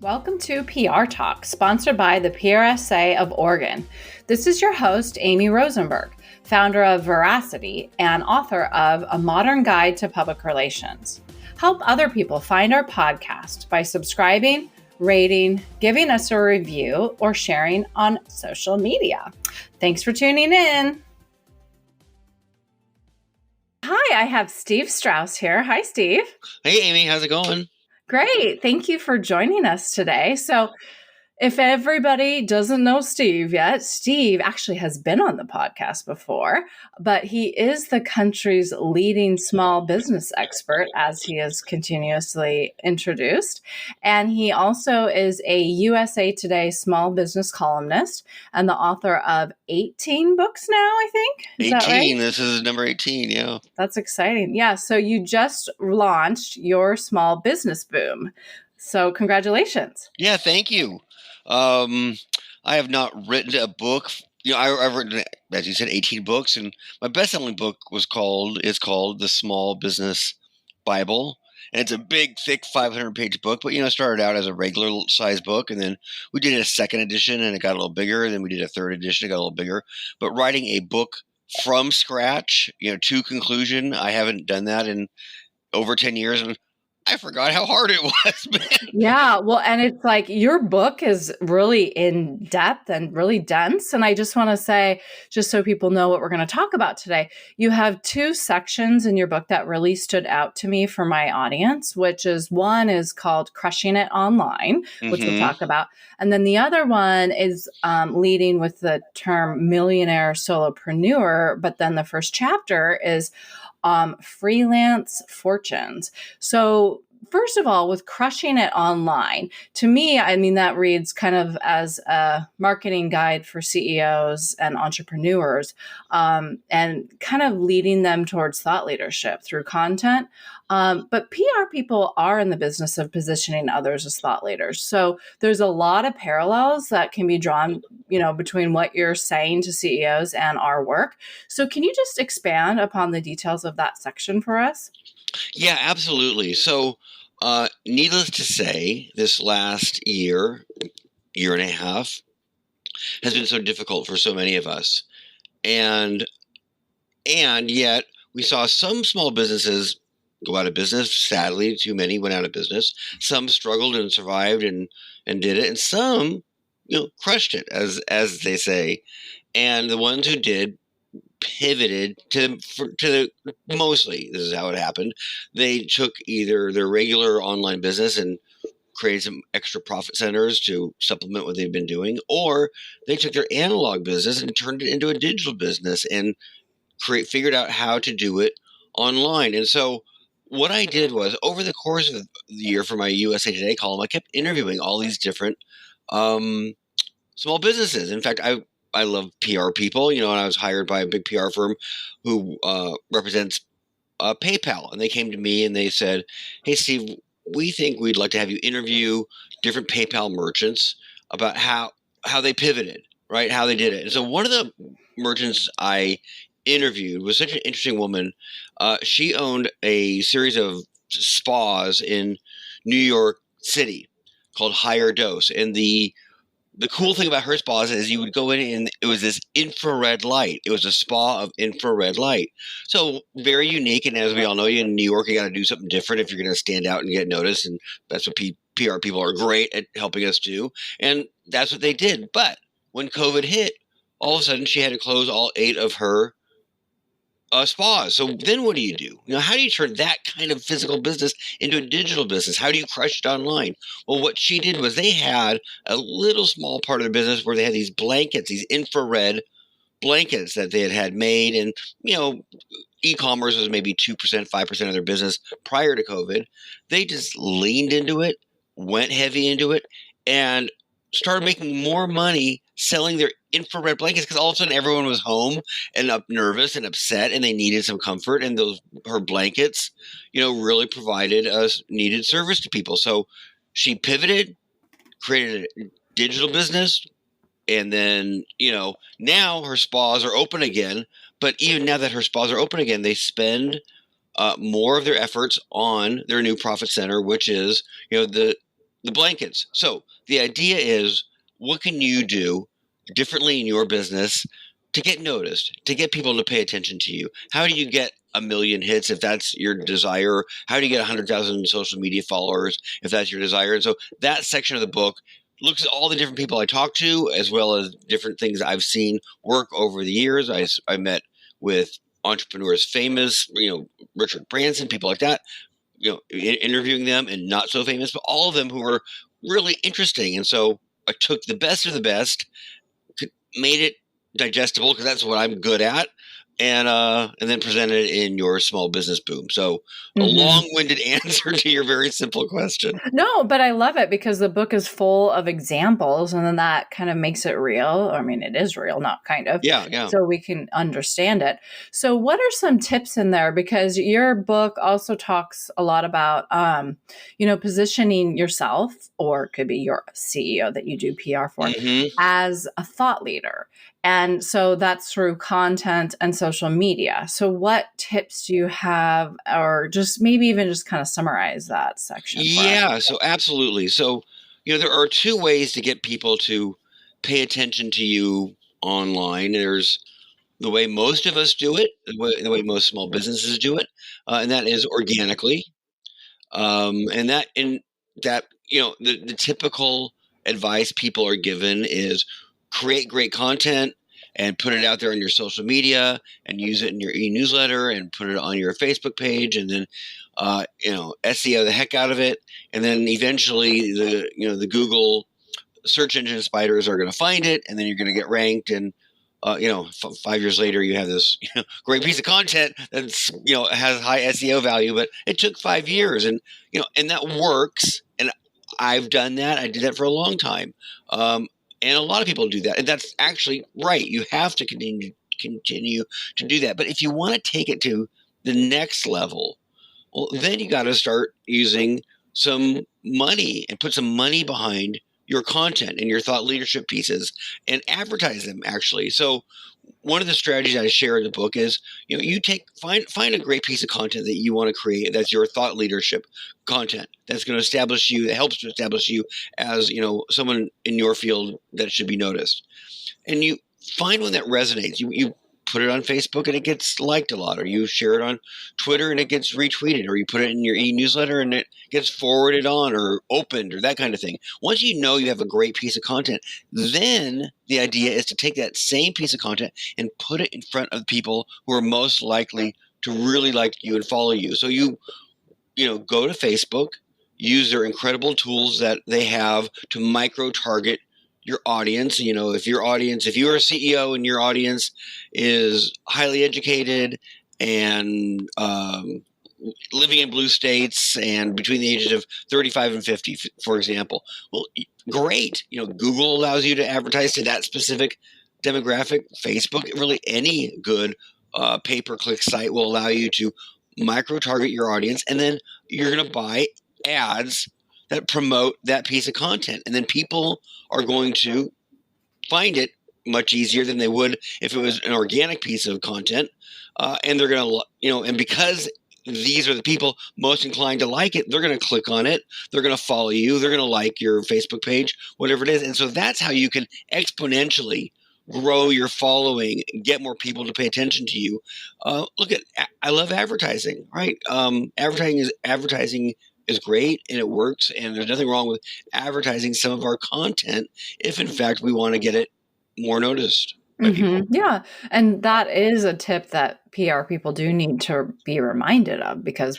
Welcome to PR Talk, sponsored by the PRSA of Oregon. This is your host, Amy Rosenberg, founder of Veracity and author of A Modern Guide to Public Relations. Help other people find our podcast by subscribing, rating, giving us a review, or sharing on social media. Thanks for tuning in. Hi, I have Steve Strauss here. Hi, Steve. Hey, Amy, how's it going? Great. Thank you for joining us today. So, if everybody doesn't know Steve yet, Steve actually has been on the podcast before, but he is the country's leading small business expert, as he is continuously introduced. And he also is a USA Today small business columnist and the author of 18 books now, I think. Is 18. That right? This is number 18, yeah. That's exciting. Yeah. So you just launched your small business boom. So congratulations. Yeah, thank you. I have not written a book. I've written, as you said, 18 books, and my best-selling book is called The Small Business Bible, and it's a big, thick 500-page book. But it started out as a regular size book, and then we did a second edition, and it got a little bigger. And then we did a third edition, it got a little bigger. But writing a book from scratch, to conclusion, I haven't done that in over 10 years, and I forgot how hard it was, man. Yeah, well, and it's like your book is really in depth and really dense. And I just want to say, just so people know what we're going to talk about today, you have two sections in your book that really stood out to me for my audience, which is one is called Crushing It Online, which we'll talk about. And then the other one is leading with the term Millionaire Solopreneur. But then the first chapter is freelance fortunes. So first of all, with Crushing It Online, to me, I mean, that reads kind of as a marketing guide for CEOs and entrepreneurs, and kind of leading them towards thought leadership through content. But PR people are in the business of positioning others as thought leaders. So there's a lot of parallels that can be drawn, between what you're saying to CEOs and our work. So can you just expand upon the details of that section for us? Yeah, absolutely. So, needless to say, this last year and a half has been so difficult for so many of us. And yet we saw some small businesses go out of business. Sadly, too many went out of business. Some struggled and survived and did it. And some, crushed it, as they say. And the ones who did pivoted to mostly, this is how it happened. They took either their regular online business and created some extra profit centers to supplement what they've been doing, or they took their analog business and turned it into a digital business and figured out how to do it online. And so what I did was, over the course of the year for my USA Today column, I kept interviewing all these different small businesses. In fact, I love PR people, and I was hired by a big PR firm who represents PayPal. And they came to me and they said, "Hey, Steve, we think we'd like to have you interview different PayPal merchants about how they pivoted, right? How they did it." And so one of the merchants I interviewed was such an interesting woman. She owned a series of spas in New York City called Higher Dose. And the cool thing about her spas is you would go in and it was this infrared light. It was a spa of infrared light. So very unique. And as we all know, in New York, you got to do something different if you're going to stand out and get noticed. And that's what PR people are great at helping us do. And that's what they did. But when COVID hit, all of a sudden she had to close all 8 of her spas. So then what do you do? How do you turn that kind of physical business into a digital business? How do you crush it online? Well, what she did was they had a little small part of the business where they had these blankets, these infrared blankets that they had made. And, e-commerce was maybe 2%, 5% of their business prior to COVID. They just leaned into it, went heavy into it, and started making more money selling their infrared blankets, because all of a sudden everyone was home and nervous and upset, and they needed some comfort. And her blankets, really provided a needed service to people. So she pivoted, created a digital business, and then, now her spas are open again. But even now that her spas are open again, they spend more of their efforts on their new profit center, which is, the the blankets. So the idea is, what can you do differently in your business to get noticed, to get people to pay attention to you? How do you get a million hits if that's your desire? How do you get 100,000 social media followers if that's your desire? And so that section of the book looks at all the different people I talk to, as well as different things I've seen work over the years. I met with entrepreneurs, famous, Richard Branson, people like that, interviewing them, and not so famous, but all of them who were really interesting. And so I took the best of the best, made it digestible, because that's what I'm good at, and then presented it in your small business boom. So a long-winded answer to your very simple question. No, but I love it because the book is full of examples, and then that kind of makes it real. I mean, it is real, not kind of. Yeah. So we can understand it. So what are some tips in there? Because your book also talks a lot about, positioning yourself, or it could be your CEO that you do PR for, as a thought leader. And so that's through content and social media. So what tips do you have, or just maybe even just kind of summarize that section for us? Yeah, so absolutely. So, there are two ways to get people to pay attention to you online. There's the way most of us do it, the way most small businesses do it, and that is organically. The typical advice people are given is create great content and put it out there on your social media, and use it in your e-newsletter, and put it on your Facebook page, and then SEO the heck out of it, and then eventually the Google search engine spiders are going to find it, and then you're going to get ranked, and 5 years later you have this great piece of content that's has high SEO value, but it took 5 years, and that works. And I've done that. I did that for a long time, and a lot of people do that, and that's actually right. You have to continue to do that. But if you want to take it to the next level, well, then you got to start using some money and put some money behind your content and your thought leadership pieces, and advertise them, actually. So one of the strategies I share in the book is, find a great piece of content that you want to create. That's your thought leadership content. That's going to establish you. That helps to establish you as, someone in your field that should be noticed. And you find one that resonates. You put it on Facebook and it gets liked a lot, or you share it on Twitter and it gets retweeted, or you put it in your e-newsletter and it gets forwarded on or opened, or that kind of thing. Once you have a great piece of content, then the idea is to take that same piece of content and put it in front of people who are most likely to really like you and follow you. So you go to Facebook, use their incredible tools that they have to micro target your audience. If you're a CEO and your audience is highly educated and living in blue states and between the ages of 35 and 50, for example, well, great. Google allows you to advertise to that specific demographic. Facebook, really any good pay-per-click site will allow you to micro target your audience, and then you're going to buy ads that promote that piece of content, and then people are going to find it much easier than they would if it was an organic piece of content, and they're going to, and because these are the people most inclined to like it, they're going to click on it, they're going to follow you, they're going to like your Facebook page, whatever it is. And so that's how you can exponentially grow your following, get more people to pay attention to you. I love advertising, right? Advertising is great, and it works, and there's nothing wrong with advertising some of our content if in fact we want to get it more noticed by people. Yeah. And that is a tip that PR people do need to be reminded of, because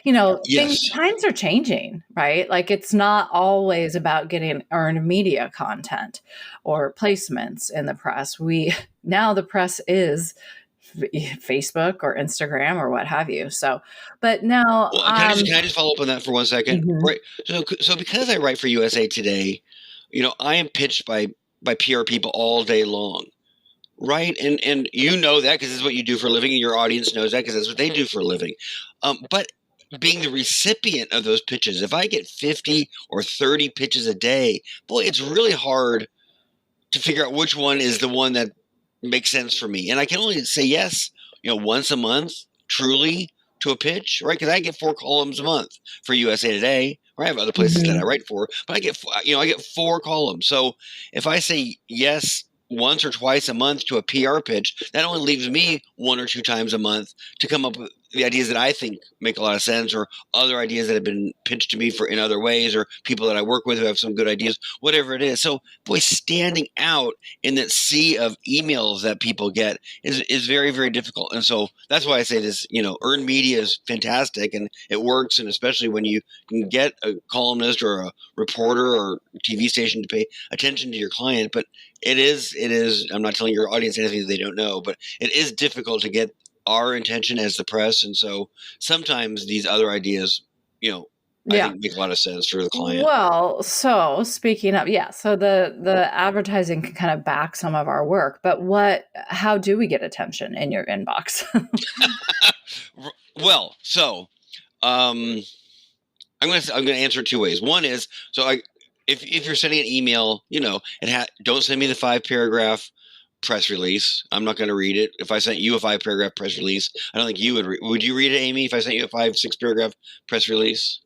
Yes. times are changing, right? Like, it's not always about getting earned media content or placements in the press. Now the press is Facebook or Instagram or what have you. So, but now, Well, can I just follow up on that for 1 second? Right. So because I write for USA Today, I am pitched by PR people all day long, right? And that because this is what you do for a living, and your audience knows that because that's what they do for a living. But being the recipient of those pitches, if I get 50 or 30 pitches a day, boy, it's really hard to figure out which one is the one that makes sense for me. And I can only say yes, once a month, truly, to a pitch, right? Because I get 4 columns a month for USA Today, or I have other places that I write for, but I get 4 columns. So if I say yes once or twice a month to a PR pitch, that only leaves me 1 or 2 times a month to come up with the ideas that I think make a lot of sense, or other ideas that have been pitched to me in other ways, or people that I work with who have some good ideas, whatever it is. So, boy, standing out in that sea of emails that people get is very, very difficult. And so that's why I say this, earned media is fantastic and it works. And especially when you can get a columnist or a reporter or TV station to pay attention to your client. But it is, I'm not telling your audience anything that they don't know, but it is difficult to get our intention as the press. And so sometimes these other ideas, I think make a lot of sense for the client. Well, so speaking of, so the advertising can kind of back some of our work, but how do we get attention in your inbox? Well, so I'm going to answer it 2 ways. One is, if you're sending an email, don't send me the 5-paragraph press release. I'm not going to read it. If I sent you a 5-paragraph press release, I don't think you would you read it, Amy, if I sent you a 5-6-paragraph press release?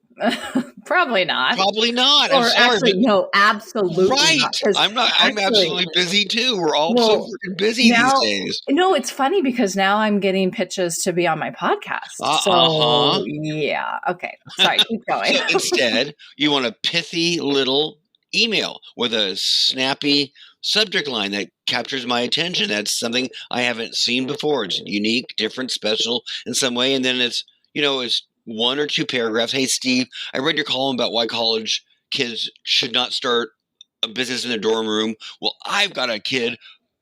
Probably not. Probably not. I'm or sorry. Actually, no, absolutely right. not. I'm absolutely busy too. We're all so freaking busy these days. No, it's funny because now I'm getting pitches to be on my podcast. Yeah. Okay. Sorry, keep going. So instead, you want a pithy little email with a snappy subject line that captures my attention. That's something I haven't seen before. It's unique, different, special in some way. And then it's 1 or 2 paragraphs. Hey, Steve, I read your column about why college kids should not start a business in their dorm room. Well, I've got a kid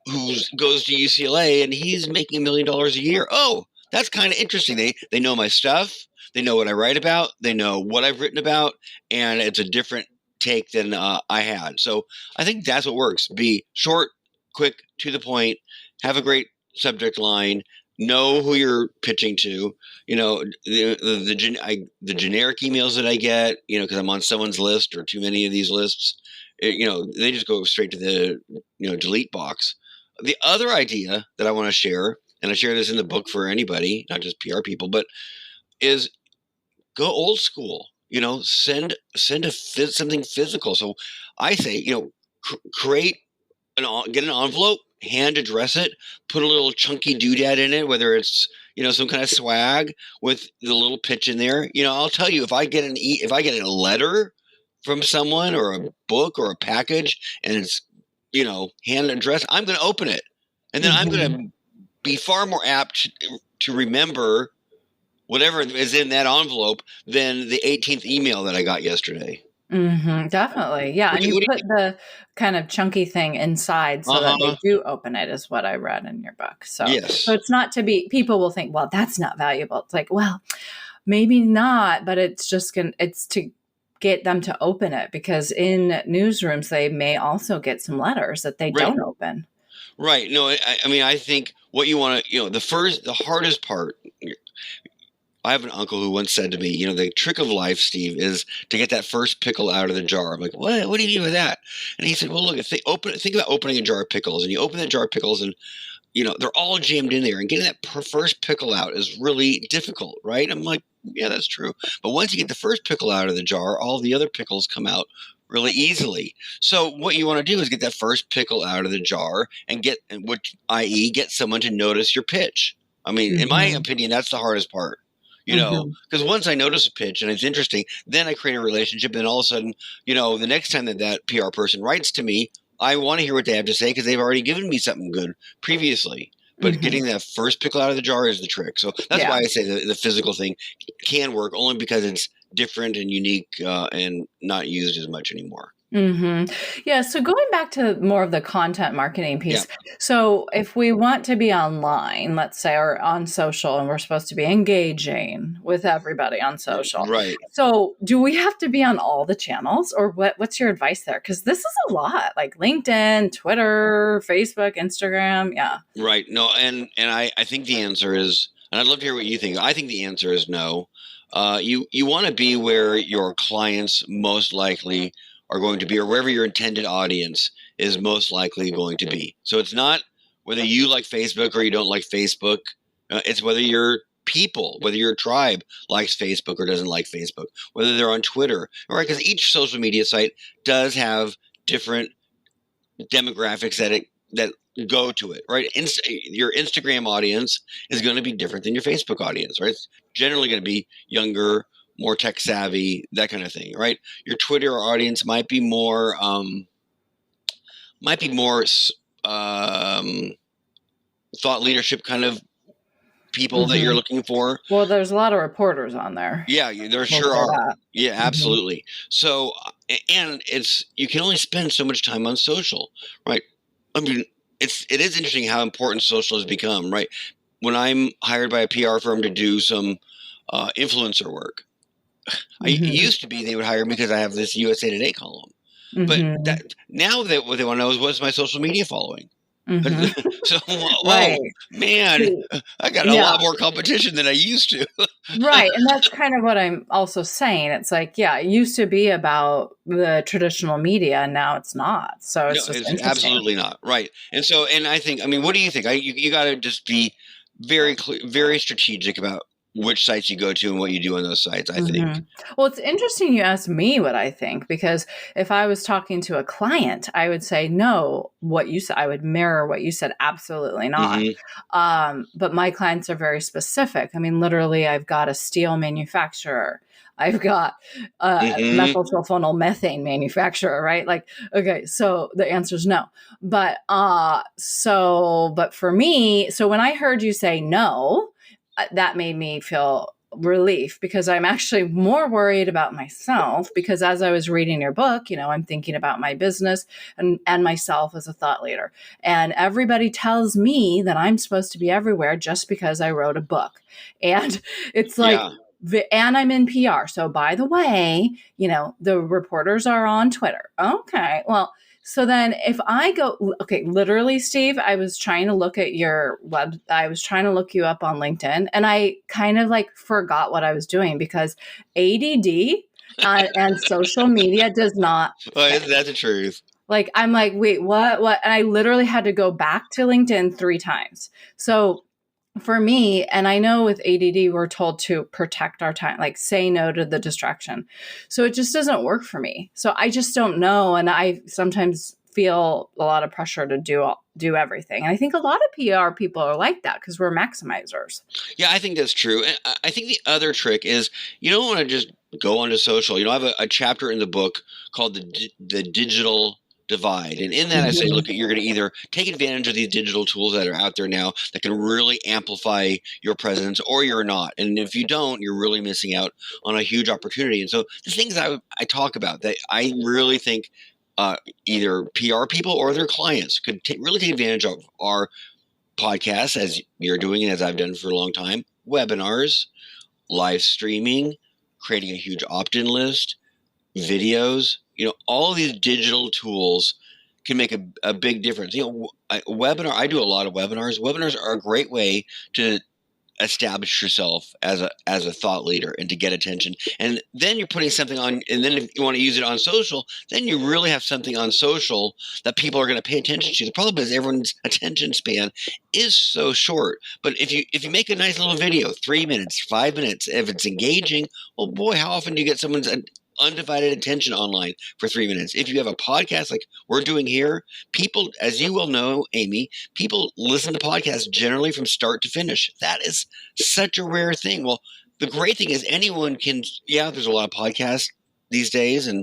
who goes to UCLA and he's making $1 million a year. Oh, that's kind of interesting. They know my stuff. They know what I write about. They know what I've written about. And it's a different take than I had. So I think that's what works. Be short, quick, to the point, have a great subject line, know who you're pitching to. The generic emails that I get, because I'm on someone's list or too many of these lists, they just go straight to the, delete box. The other idea that I want to share, and I share this in the book for anybody, not just PR people, but is go old school. Send something physical. So I say, get an envelope, hand address it, put a little chunky doodad in it, whether it's some kind of swag with the little pitch in there. I'll tell you, if I get a letter from someone or a book or a package and it's hand addressed, I'm going to open it, and then I'm going to be far more apt to remember whatever is in that envelope than the 18th email that I got yesterday. Definitely. Yeah. And you put the kind of chunky thing inside so that they do open it, is what I read in your book. So, yes. So it's not people will think, well, that's not valuable. It's like, well, maybe not, but it's to get them to open it, because in newsrooms, they may also get some letters that they don't open. Right. No, I think what you want to, the hardest part, I have an uncle who once said to me, the trick of life, Steve, is to get that first pickle out of the jar. I'm like, what do you mean with that? And he said, well, look, think about opening a jar of pickles, and you open that jar of pickles and, they're all jammed in there, and getting that first pickle out is really difficult, right? I'm like, yeah, that's true. But once you get the first pickle out of the jar, all the other pickles come out really easily. So what you want to do is get that first pickle out of the jar and get someone to notice your pitch. I mean, in my opinion, that's the hardest part. Because once I notice a pitch and it's interesting, then I create a relationship. And all of a sudden, the next time that PR person writes to me, I want to hear what they have to say because they've already given me something good previously. But getting that first pickle out of the jar is the trick. So that's why I say the physical thing can work, only because it's different and unique and not used as much anymore. Yeah. So going back to more of the content marketing piece. Yeah. So if we want to be online, let's say, or on social, and we're supposed to be engaging with everybody on social. Right. So do we have to be on all the channels, or what's your advice there? Because this is a lot, like LinkedIn, Twitter, Facebook, Instagram. Yeah. Right. No. And I think the answer is, and I'd love to hear what you think. I think the answer is no. You want to be where your clients most likely are going to be, or wherever your intended audience is most likely going to be. So it's not whether you like Facebook or you don't like Facebook. It's whether you're people, whether your tribe likes Facebook or doesn't like Facebook, whether they're on Twitter, right? Because each social media site does have different demographics that go to it, right? Your Instagram audience is going to be different than your Facebook audience, right? It's generally going to be younger, more tech savvy, that kind of thing, right? Your Twitter audience might be more thought leadership kind of people that you're looking for. Well, there's a lot of reporters on there. Yeah, there sure are. Yeah, absolutely. So, and you can only spend so much time on social, right? I mean, it is interesting how important social has become, right? When I'm hired by a PR firm to do some influencer work, it used to be they would hire me because I have this USA Today column. But now what they want to know is, what's my social media following? So, Right. Man, I got a lot more competition than I used to. Right. And that's kind of what I'm also saying. It's like, yeah, it used to be about the traditional media, and now it's not. So it's just interesting. Absolutely not. Right. And so, and I think, I mean, what do you think? You got to just be very clear, very strategic about which sites you go to and what you do on those sites, I think. Well, it's interesting you asked me what I think, because if I was talking to a client, I would say, no, what you said, I would mirror what you said. Absolutely not. But my clients are very specific. I mean, literally, I've got a steel manufacturer. I've got a methylsulfonyl methane manufacturer, right? Like, okay, so the answer is no. But for me, so when I heard you say no, that made me feel relief, because I'm actually more worried about myself, because as I was reading your book, I'm thinking about my business and myself as a thought leader. And everybody tells me that I'm supposed to be everywhere just because I wrote a book. And it's like, and I'm in PR. So by the way, the reporters are on Twitter. Okay. Well, so then if I go, okay, literally, Steve, I was trying to look at your I was trying to look you up on LinkedIn, and I kind of forgot what I was doing, because ADD and social media does not. Well, isn't that the truth? I'm like, wait, what? And I literally had to go back to LinkedIn 3 times. So for me, and I know with ADD, we're told to protect our time, say no to the distraction. So it just doesn't work for me. So I just don't know. And I sometimes feel a lot of pressure to do everything. And I think a lot of PR people are like that, because we're maximizers. Yeah, I think that's true. And I think the other trick is, you don't want to just go onto social. I have a chapter in the book called the Digital Divide. And in that, I say, look, you're going to either take advantage of these digital tools that are out there now that can really amplify your presence, or you're not. And if you don't, you're really missing out on a huge opportunity. And so the things I talk about that I really think either PR people or their clients could really take advantage of are podcasts, as you're doing and as I've done for a long time, webinars, live streaming, creating a huge opt-in list, videos. All of these digital tools can make a big difference. I do a lot of webinars. Webinars are a great way to establish yourself as a thought leader and to get attention. And then you're putting something on, and then if you want to use it on social, then you really have something on social that people are going to pay attention to. The problem is everyone's attention span is so short. But if you make a nice little video, 3 minutes, 5 minutes, if it's engaging, oh boy, how often do you get someone's undivided attention online for 3 minutes? If you have a podcast like we're doing here, people, as you well know, Amy, people listen to podcasts generally from start to finish. That is such a rare thing. Well, the great thing is anyone can, there's a lot of podcasts these days,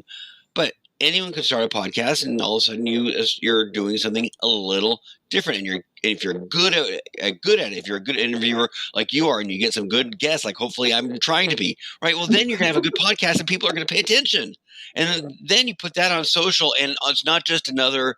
but anyone can start a podcast, and all of a sudden you're doing something a little different, and if you're good at it, if you're a good interviewer like you are, and you get some good guests, like hopefully I'm trying to be, right? Well, then you're gonna have a good podcast, and people are gonna pay attention, and then you put that on social, and it's not just another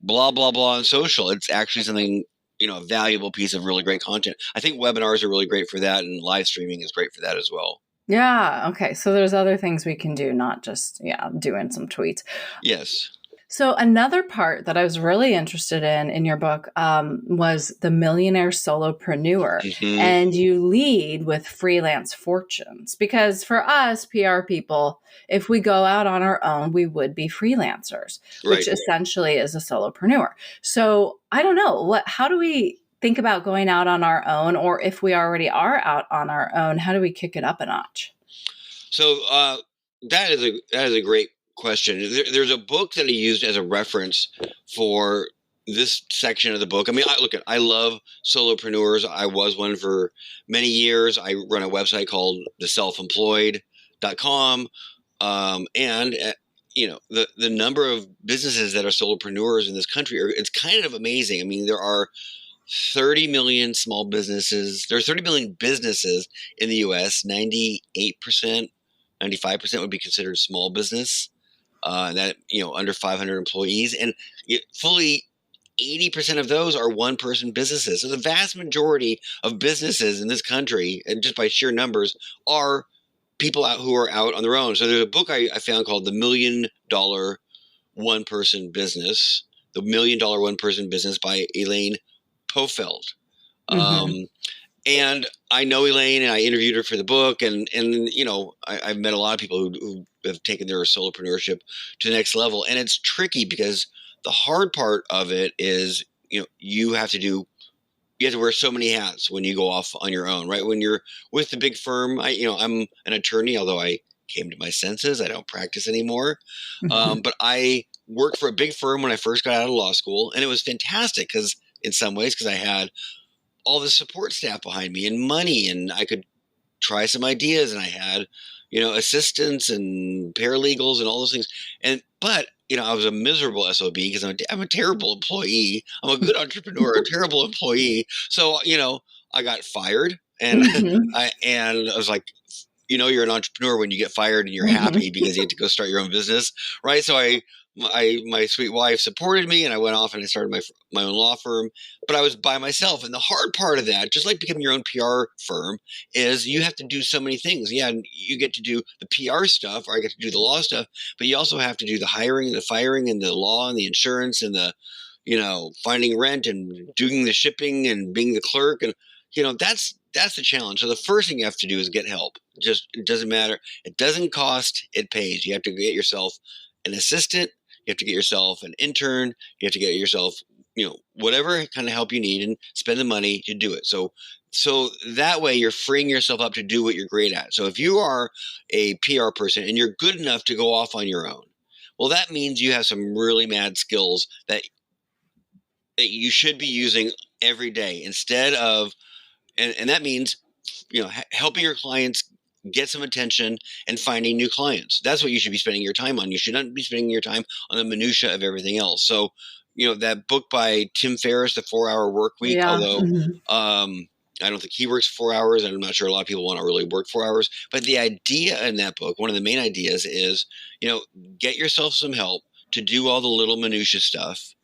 blah blah blah on social. It's actually something, a valuable piece of really great content. I think webinars are really great for that, and live streaming is great for that as well. Yeah. Okay. So there's other things we can do, not just, doing some tweets. Yes. So another part that I was really interested in your book was the Millionaire Solopreneur. And you lead with freelance fortunes, because for us PR people, if we go out on our own, we would be freelancers, which essentially is a solopreneur. So I don't know, how do we think about going out on our own, or if we already are out on our own, how do we kick it up a notch? So that is a great question. There's a book that I used as a reference for this section of the book. I mean, I love solopreneurs. I was one for many years. I run a website called theselfemployed.com. And the number of businesses that are solopreneurs in this country it's kind of amazing. I mean, there are 30 million small businesses. There are 30 million businesses in the US. 98%, 95% would be considered small business. That under 500 employees, and fully 80% of those are one-person businesses. So the vast majority of businesses in this country, and just by sheer numbers, are people out who are out on their own. So there's a book I found called The $1 Million One-Person Business, The $1 Million One-Person Business by Elaine Pofeld. Mm-hmm. And I know Elaine, and I interviewed her for the book, and I've met a lot of people who have taken their solopreneurship to the next level. And it's tricky because the hard part of it is, you have to wear so many hats when you go off on your own, right? When you're with the big firm, I'm an attorney, although I came to my senses. I don't practice anymore. But I worked for a big firm when I first got out of law school, and it was fantastic because I had all the support staff behind me and money, and I could try some ideas, and I had, assistants and paralegals and all those things. But I was a miserable SOB because I'm a terrible employee. I'm a good entrepreneur, a terrible employee. So, I got fired, and Mm-hmm. I was like, you're an entrepreneur when you get fired and you're happy because you get to go start your own business, right? So my sweet wife supported me, and I went off and I started my own law firm, but I was by myself. And the hard part of that, just like becoming your own PR firm, is you have to do so many things. Yeah, you get to do the PR stuff, or I get to do the law stuff, but you also have to do the hiring, the firing, and the law, and the insurance, and the finding rent, and doing the shipping, and being the clerk, and that's the challenge. So the first thing you have to do is get help. Just, it doesn't matter. It doesn't cost. It pays. You have to get yourself an assistant. You have to get yourself an intern. You have to get yourself, whatever kind of help you need, and spend the money to do it. So that way you're freeing yourself up to do what you're great at. So if you are a PR person and you're good enough to go off on your own, well, that means you have some really mad skills that you should be using every day instead of, and that means, helping your clients get some attention and finding new clients. That's what you should be spending your time on. You should not be spending your time on the minutia of everything else. So, that book by Tim Ferriss, The 4-Hour Work Week, Yeah. although I don't think he works 4 hours, and I'm not sure a lot of people want to really work 4 hours. But the idea in that book, one of the main ideas is, get yourself some help to do all the little minutia stuff.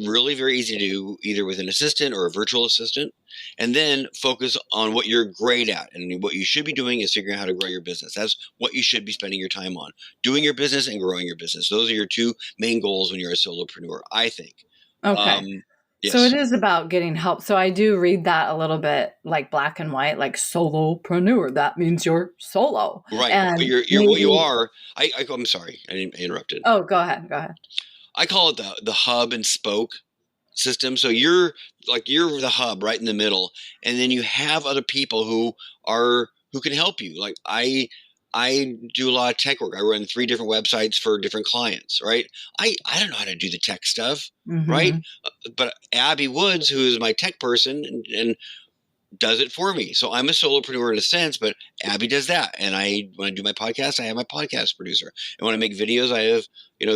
Really very easy to do, either with an assistant or a virtual assistant, and then focus on what you're great at. And what you should be doing is figuring out how to grow your business. That's what you should be spending your time on: doing your business and growing your business. Those are your two main goals when you're a solopreneur, I think. Okay. So it Yes. is about getting help. So I do read that a little bit like black and white, like solopreneur. That means you're solo. Right. But And you're what you maybe, are. I'm sorry. I interrupted. oh, go ahead. Go ahead. I call it the hub and spoke system. So you're the hub right in the middle, and then you have other people who can help you. Like I do a lot of tech work. I run 3 different websites for different clients, right? I don't know how to do the tech stuff, right? Mm-hmm. But Abby Woods, who is my tech person, and does it for me. So I'm a solopreneur in a sense, but Abby does that. And when I do my podcast, I have my podcast producer. And when I make videos, I have,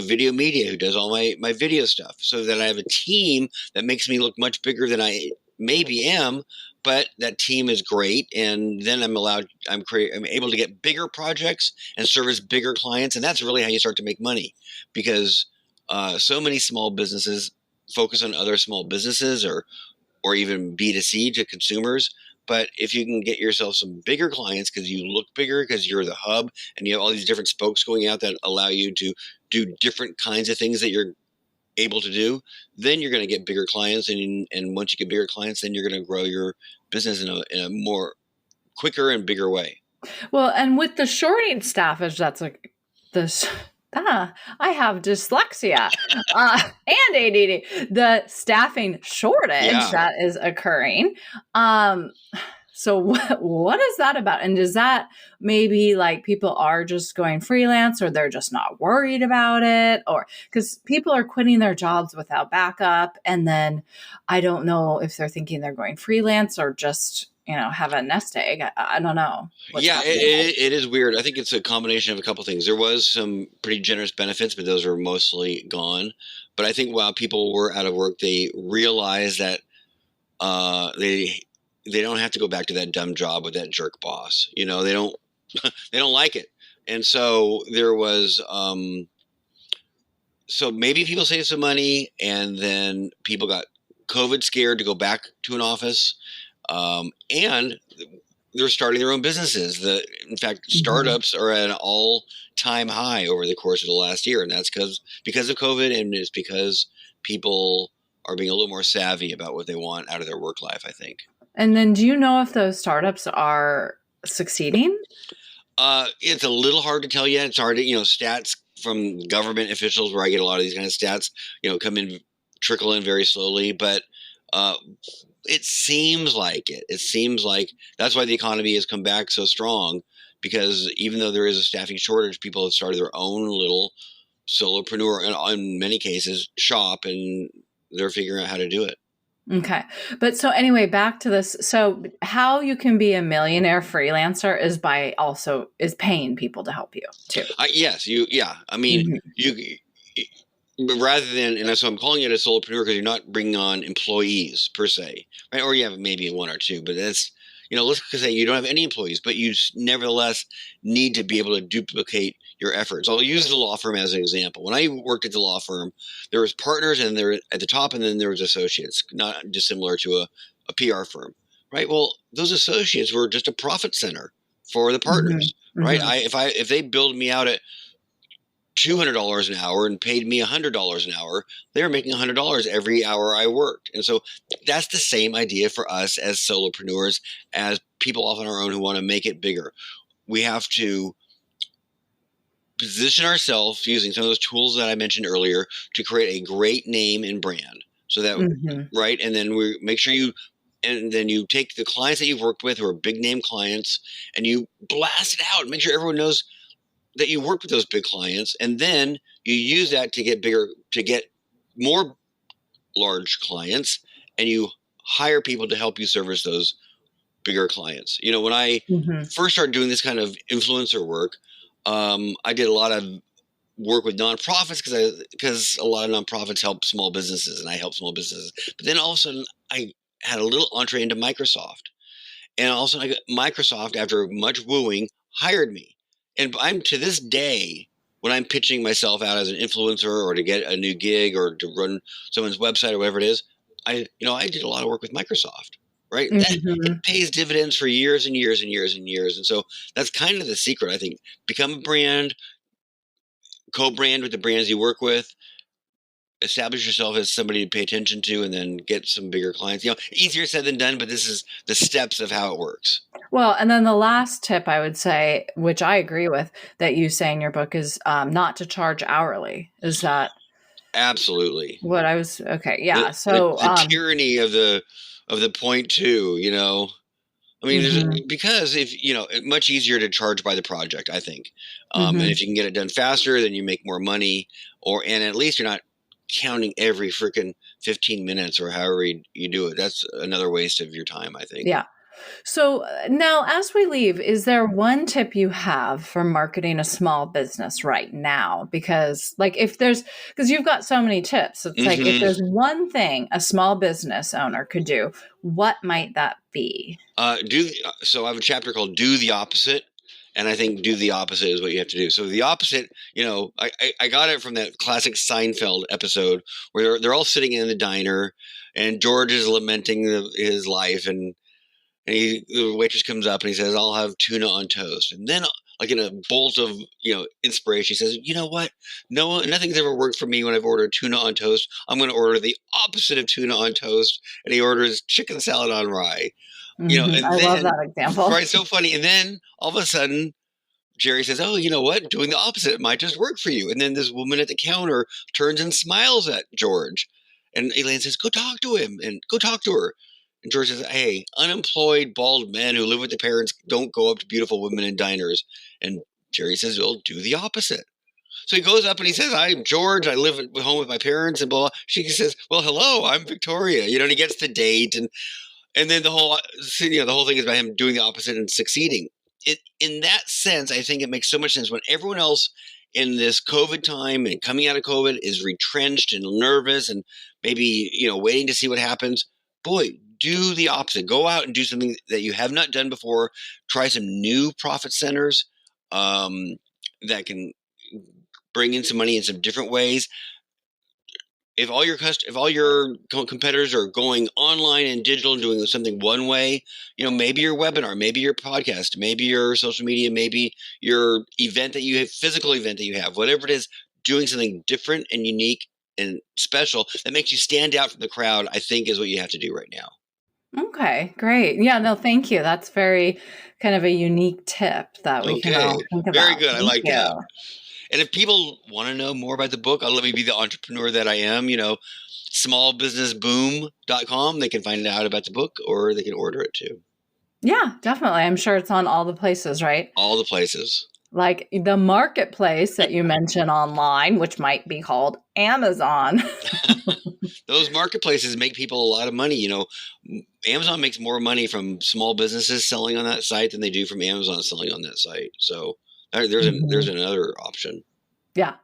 video media who does all my video stuff, so that I have a team that makes me look much bigger than I maybe am, but that team is great. And then I'm able to get bigger projects and service bigger clients. And that's really how you start to make money, because so many small businesses focus on other small businesses, or even B2C to consumers. But if you can get yourself some bigger clients because you look bigger, because you're the hub, and you have all these different spokes going out that allow you to do different kinds of things that you're able to do, then you're going to get bigger clients. And once you get bigger clients, then you're going to grow your business in a more quicker and bigger way. Well, and with the shorting staffage, that's I have dyslexia and ADD. The staffing shortage Yeah. that is occurring. Um, so what is that about? And does that maybe like people are just going freelance or they're just not worried about it? Or because people are quitting their jobs without backup. And then I don't know if they're thinking they're going freelance or just, have a nest egg. I don't know what's Yeah, happening. it is weird. I think it's a combination of a couple things. There was some pretty generous benefits, but those are mostly gone. But I think while people were out of work, they realized that they don't have to go back to that dumb job with that jerk boss. They don't they don't like it, and so there was so maybe people saved some money, and then people got COVID scared to go back to an office, and they're starting their own businesses. In fact, Mhm. startups are at an all-time high over the course of the last year, and that's because of COVID, and it's because people are being a little more savvy about what they want out of their work life, I think. And then do you know if those startups are succeeding? It's a little hard to tell yet. It's hard to, stats from government officials where I get a lot of these kind of stats, trickle in very slowly, but uh, it seems like it. It seems like that's why the economy has come back so strong, because even though there is a staffing shortage, people have started their own little solopreneur, and in many cases, shop, and they're figuring out how to do it. Okay. But so anyway, back to this. So how you can be a millionaire freelancer is paying people to help you too. Yes, yeah. I mean, Mhm. you rather than, and so I'm calling it a solopreneur because you're not bringing on employees per se, right? Or you have maybe one or two, but that's, let's say you don't have any employees, but you nevertheless need to be able to duplicate your efforts. I'll use the law firm as an example. When I worked at the law firm, there was partners and there at the top, and then there was associates, not dissimilar to a PR firm, right? Well, those associates were just a profit center for the Mhm. partners, right? Mhm. If they billed me out at $200 an hour and paid me $100 an hour, they were making $100 every hour I worked. And so that's the same idea for us as solopreneurs, as people off on our own who want to make it bigger. We have to position ourselves using some of those tools that I mentioned earlier to create a great name and brand. So that, Mhm. right? And then we make sure and then you take the clients that you've worked with who are big name clients and you blast it out, make sure everyone knows that you work with those big clients, and then you use that to get bigger, to get more large clients, and you hire people to help you service those bigger clients. When I Mhm. first started doing this kind of influencer work, I did a lot of work with nonprofits because a lot of nonprofits help small businesses, and I help small businesses. But then all of a sudden, I had a little entree into Microsoft. And also, Microsoft, after much wooing, hired me. And I'm to this day, when I'm pitching myself out as an influencer or to get a new gig or to run someone's website or whatever it is, I did a lot of work with Microsoft, right? It Mhm. pays dividends for years and years and years and years. And so that's kind of the secret, I think. Become a brand, co-brand with the brands you work with, establish yourself as somebody to pay attention to, and then get some bigger clients. Easier said than done, but this is the steps of how it works. Well, and then the last tip I would say, which I agree with, that you say in your book is not to charge hourly. Is that Absolutely. what I was? Okay, the yeah. the, So, the tyranny of the point two. I mean, mhm, because if much easier to charge by the project, I think, and mhm. if you can get it done faster, then you make more money, and at least you're not counting every freaking 15 minutes or however you do it. That's another waste of your time, I think. Yeah. So now, as we leave, is there one tip you have for marketing a small business right now? Because, because you've got so many tips, it's like if hmm there's one thing a small business owner could do, what might that be? so I have a chapter called "Do the Opposite." And I think do the opposite is what you have to do. So the opposite, I got it from that classic Seinfeld episode where they're all sitting in the diner, and George is lamenting his life, and the waitress comes up and he says, "I'll have tuna on toast." And then, like in a bolt of inspiration, he says, "You know what? No, nothing's ever worked for me when I've ordered tuna on toast. I'm going to order the opposite of tuna on toast." And he orders chicken salad on rye. Mhm, And I love then, that example. right, so funny. And then all of a sudden, Jerry says, oh, you know what? Doing the opposite might just work for you. And then this woman at the counter turns and smiles at George. And Elaine says, go talk to him and go talk to her. And George says, hey, unemployed bald men who live with their parents don't go up to beautiful women in diners. And Jerry says, well, do the opposite. So he goes up and he says, I'm George. I live at home with my parents and blah, blah. She says, well, hello, I'm Victoria. And he gets the date. And then the whole thing is about him doing the opposite and succeeding. In that sense, I think it makes so much sense when everyone else in this COVID time and coming out of COVID is retrenched and nervous and maybe, waiting to see what happens. Boy, do the opposite. Go out and do something that you have not done before. Try some new profit centers that can bring in some money in some different ways. If all your competitors are going online and digital and doing something one way, maybe your webinar, maybe your podcast, maybe your social media, maybe your physical event that you have, whatever it is, doing something different and unique and special that makes you stand out from the crowd, I think is what you have to do right now. Okay, great. Yeah, no, thank you. That's very kind of a unique tip that we can all think about. Very good. Thank I like you. that. And if people want to know more about the book, let me be the entrepreneur that I am, smallbusinessboom.com. They can find out about the book or they can order it too. Yeah, definitely. I'm sure it's on all the places, right? All the places. Like the marketplace that you mentioned online, which might be called Amazon. Those marketplaces make people a lot of money. Amazon makes more money from small businesses selling on that site than they do from Amazon selling on that site. So there's another option. Yeah.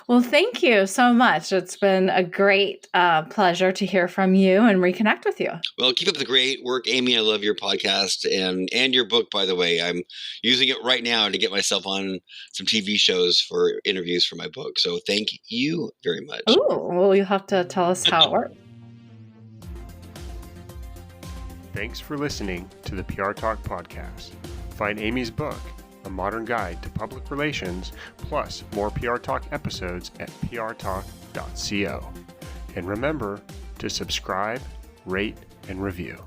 Well, thank you so much. It's been a great pleasure to hear from you and reconnect with you. Well, keep up the great work, Amy. I love your podcast and your book, by the way. I'm using it right now to get myself on some TV shows for interviews for my book. So thank you very much. Oh, well, you'll have to tell us how it works. Thanks for listening to the PR Talk podcast. Find Amy's book, A Modern Guide to Public Relations, plus more PR Talk episodes at prtalk.co. And remember to subscribe, rate, and review.